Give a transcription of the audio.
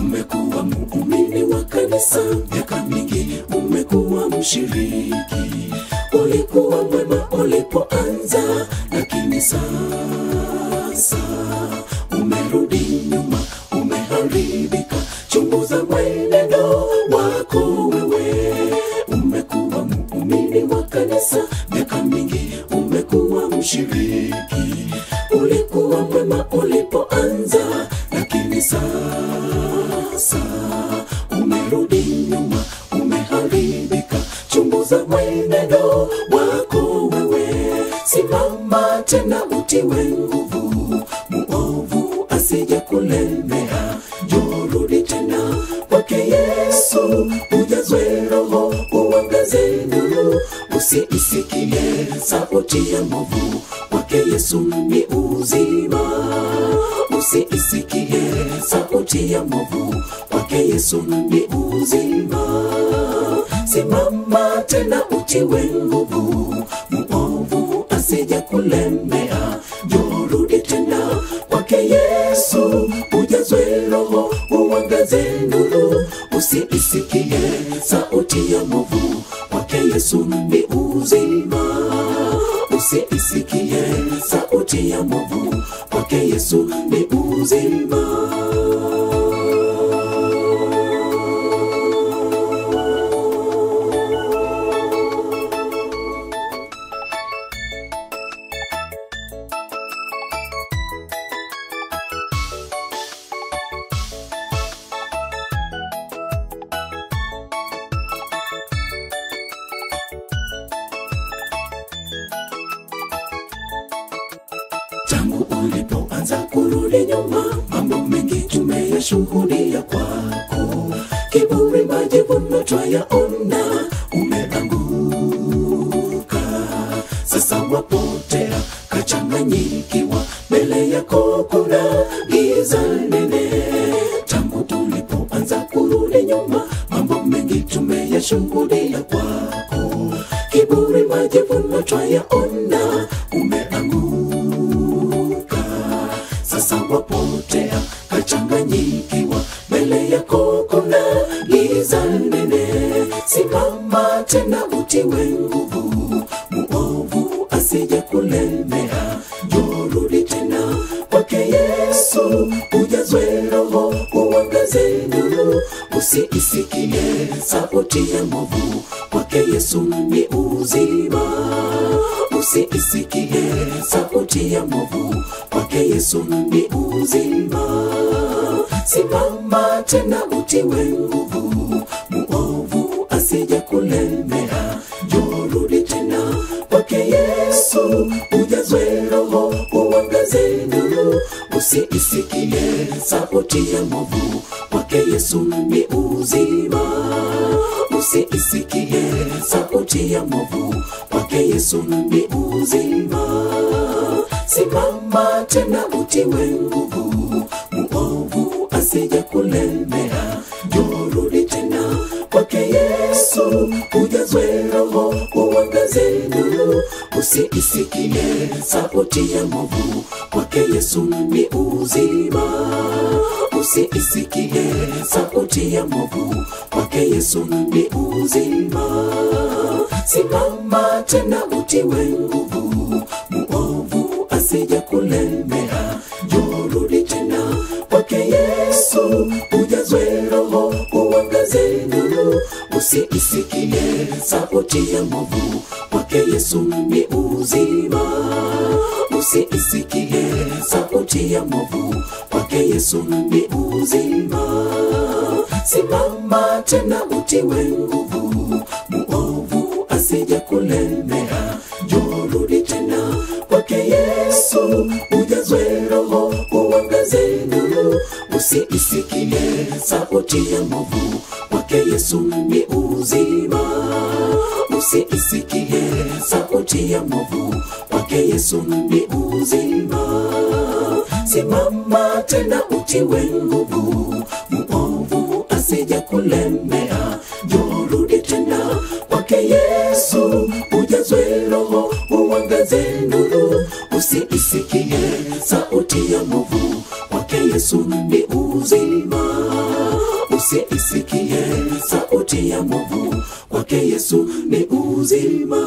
umekuwa muumini wa kanisa miaka mingi, umekuwa mshiriki. Ulikuwa mwema ulipoanza, lakini sasa umerudi nyuma, umeharibika. Chunguza mwenendo wako wewe. Umekuwa muumini wa kanisa miaka mingi, umekuwa mshiriki. Ulikuwa mwema ulipoanza, lakini sasa umerudi nyuma, umeharibika. Chunguza mwenendo wako wewe. Simama tena utiwe nguvu, muovu asije kulemea. Jorudi tena kwake Yesu, ujazwe Roho, uangaze nuru. Usiisikie sauti ya mwovu, kwake Yesu ni uzima. Usiisikie sauti ya mwovu, kwake Yesu ni uzima. Simama tena utiwe nguvu, muovu asije kulemea. Jorudi tena kwake Yesu, ujazwe Roho, uangaze nuru. Usiisikie sauti ya mwovu, kwake Yesu ni uzima. Usiisikie sauti ya mwovu, kwake Yesu ni uzima. Tangu ulipoanza kurudi nyuma, mambo mengi tumeyashuhudia kwako. Kiburi, majivuno twayaona, umeanguka. Sasa wapotea, kachanganyikiwa, mbele yako kuna giza nene. Tangu tulipoanza kurudi nyuma, mambo mengi tumeyashuhudia kwako. Kiburi, majivuno twayaona, umeanguka. Sasa wapotea, kachanganyikiwa, mbele yako kuna giza nene. Simama tena utiwe nguvu, muovu asije kulemea. Jorudi tena kwake Yesu, ujazwe Roho, uangaze nuru. Usiisikie sauti ya mwovu, kwake Yesu ni uzima. Usiisikie sauti ya mwovu, kwake Yesu ni uzima. Simama tena utiwe nguvu, muovu asije kulemea. Jorudi tena kwake Yesu, ujazwe Roho, uangaze nuru. Usiisikie sauti ya mwovu, kwake Yesu ni uzima. Usiisikie sauti ya mwovu, kwake Yesu ni uzima. Simama tena utiwe nguvu, muovu asije kulemea. Jorudi tena kwake Yesu, ujazwe Roho, uangaze nuru. Usiisikie sauti ya mwovu, kwake Yesu ni uzima. Usiisikie sauti ya mwovu, kwake Yesu ni uzima. Simama tena utiwe nguvu, muovu asije kulemea. Jorudi tena kwake Yesu, ujazwe Roho, uangaze nuru. Usiisikie sauti ya mwovu, kwake Yesu ni uzima. Usiisikie sauti ya mwovu, kwake Yesu ni uzima. Simama tena utiwe nguvu, muovu asije kulemea. Jorudi tena kwake Yesu, ujazwe Roho, uangaze nuru. Usiisikie sauti ya mwovu, kwake Yesu ni uzima. Usiisikie sauti ya mwovu, kwake Yesu ni uzima. Simama tena utiwe nguvu, muovu asije kulemea. Jorudi tena kwake Yesu, ujazwe Roho, uangaze nuru. Usiisikie sauti ya mwovu, kwake Yesu ni uzima. usiisikie sauti ya mwovu, kwake Yesu ni uzima.